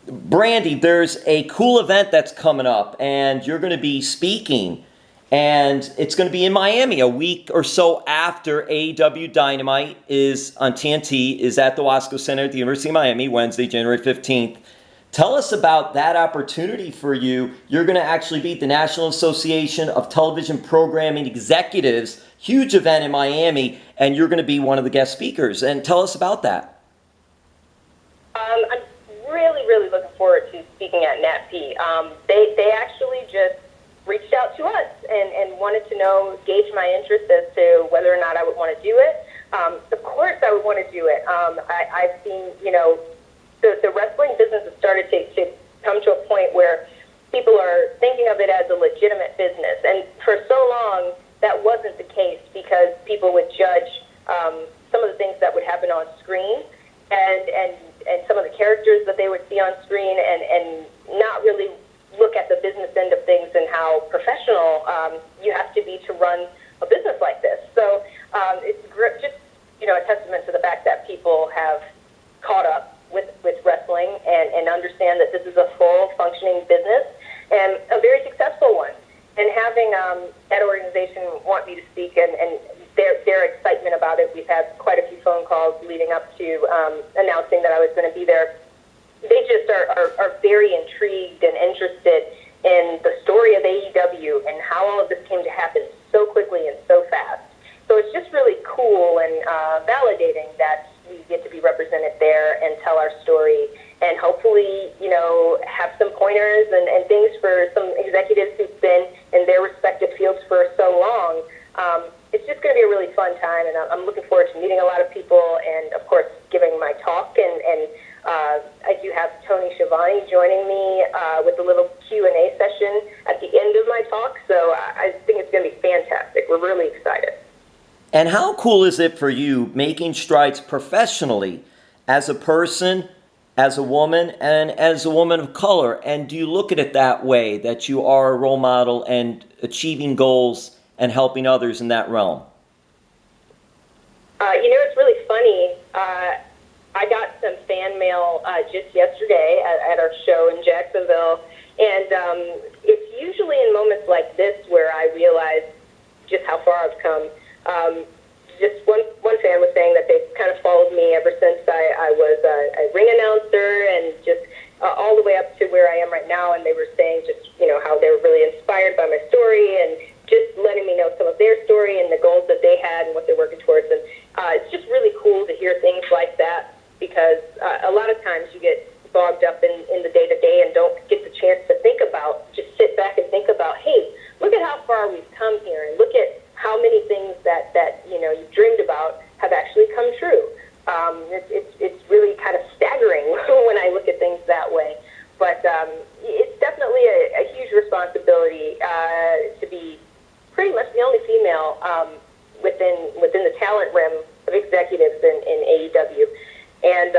Brandi, there's a cool event that's coming up, and you're going to be speaking, and it's going to be in Miami a week or so after AEW Dynamite is on TNT, is at the Watsco Center at the University of Miami, Wednesday, January 15th. Tell us about that opportunity for you. You're going to actually be at the National Association of Television Programming Executives, huge event in Miami, and you're going to be one of the guest speakers. And tell us about that. I'm really looking forward to speaking at NATPE. They actually just reached out to us and wanted to gauge my interest as to whether or not I would want to do it. Of course I would want to do it. I've seen, the wrestling business has started to come to a point where people are thinking of it as a legitimate business. And for so long, that wasn't the case because people would judge some of the things that would happen on screen and some of the characters that they would see on screen and not really look at the business end of things and how professional you have to be to run a business like this. So it's just, a testament to the fact that people have caught up with wrestling and understand that this is a full functioning business and a very successful one. And having that organization want me to speak and their excitement about it, we've had quite a few phone calls leading up to announcing that I was going to be there. They just are very intrigued and interested in the story of AEW and how all of this came to happen so quickly and so fast. So it's just really cool and validating that we get to be represented there and tell our story and hopefully, have some pointers and things for some executives who've been in their respective fields for so long. It's just going to be a really fun time, and I'm looking forward to meeting a lot of people and, of course, giving my talk. And I do have Tony Schiavone joining me with a little Q&A session at the end of my talk, so I think it's going to be fantastic. We're really excited. And how cool is it for you making strides professionally as a person, as a woman, and as a woman of color? And do you look at it that way, that you are a role model and achieving goals and helping others in that realm? It's really funny. I got some fan mail just yesterday at our show in Jacksonville, and it's usually in moments like this where I realize just how far I've come. Just one fan was saying that they've kind of followed me ever since I was a ring announcer and just all the way up to where I am right now, and they were saying just, how they were really inspired by my story and just letting me know some of their story and the goals that they had and what they're working towards. And it's just really cool to hear things like that because a lot of times you get bogged up in the day-to-day and don't get the chance to think about, just sit back and think about, hey, look at how far we've come here and look at how many things that you've dreamed about have actually come true. It's really kind of staggering when I look at things that way. But it's definitely a huge responsibility to be pretty much the only female within the talent rim of executives in AEW. And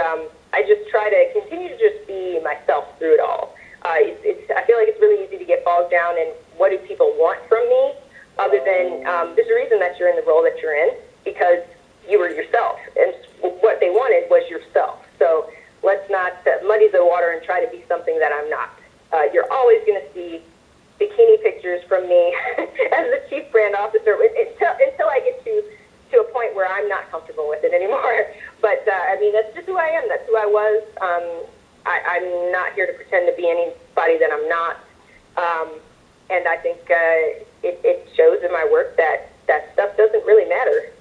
I just try to continue to just be myself through it all. I feel like it's really easy to get bogged down in what do people want from me, other than there's a reason that you're in the role that you're in, because you were yourself. And what they wanted was yourself. So let's not muddy the water and try to be something that I'm not. You're always going to see bikini pictures from me as the chief brand officer until I get to a point where I'm not comfortable with it anymore. But, that's just who I am. That's who I was. I'm not here to pretend to be anybody that I'm not. And I think it shows in my work that stuff doesn't really matter.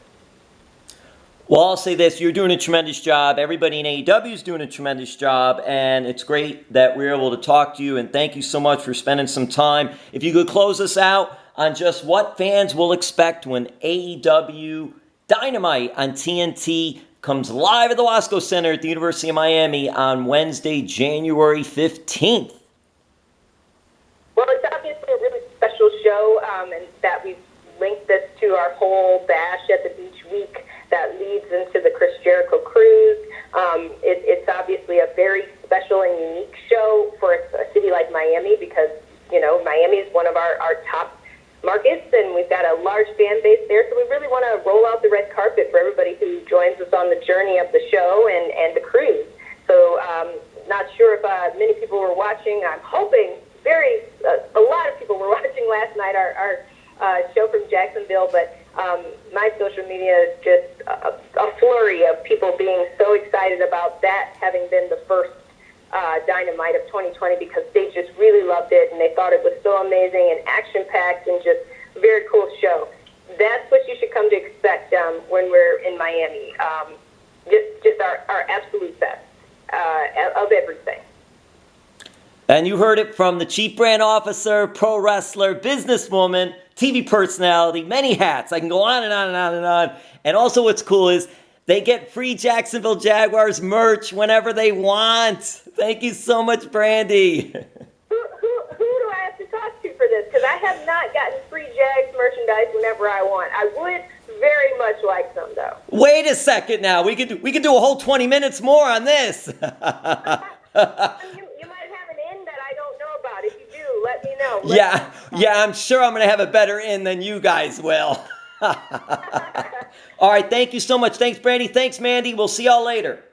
Well, I'll say this. You're doing a tremendous job. Everybody in AEW is doing a tremendous job. And it's great that we're able to talk to you. And thank you so much for spending some time. If you could close us out on just what fans will expect when AEW Dynamite on TNT comes live at the Watsco Center at the University of Miami on Wednesday, January 15th. Well, it's obviously a really special show, and that we've linked this to our whole Bash at the Beach week that leads into the Chris Jericho cruise. It's obviously a very special and unique show for a city like Miami because, Miami is one of our top markets, and we've got a large fan base there, so we really want to roll out the red carpet for everybody who joins us on the journey of the show and the cruise. So not sure if many people were watching. I'm hoping a lot of people were watching last night, our show from Jacksonville, but my social media is just a flurry of people being so excited about that having been the first Dynamite of 2020, because they just really loved it and they thought it was so amazing and action-packed and just a very cool show. That's what you should come to expect when we're in Miami. Just our absolute best of everything. And you heard it from the Chief Brand Officer, pro wrestler, businesswoman, TV personality, many hats. I can go on and on and on and on. And also what's cool is they get free Jacksonville Jaguars merch whenever they want. Thank you so much, Brandi. Who do I have to talk to for this? Because I have not gotten free Jags merchandise whenever I want. I would very much like some, though. Wait a second now. We could do a whole 20 minutes more on this. You might have an in that I don't know about. If you do, let me know. Yeah, I'm sure I'm going to have a better in than you guys will. All right, thank you so much. Thanks, Brandi. Thanks, Mandy. We'll see y'all later.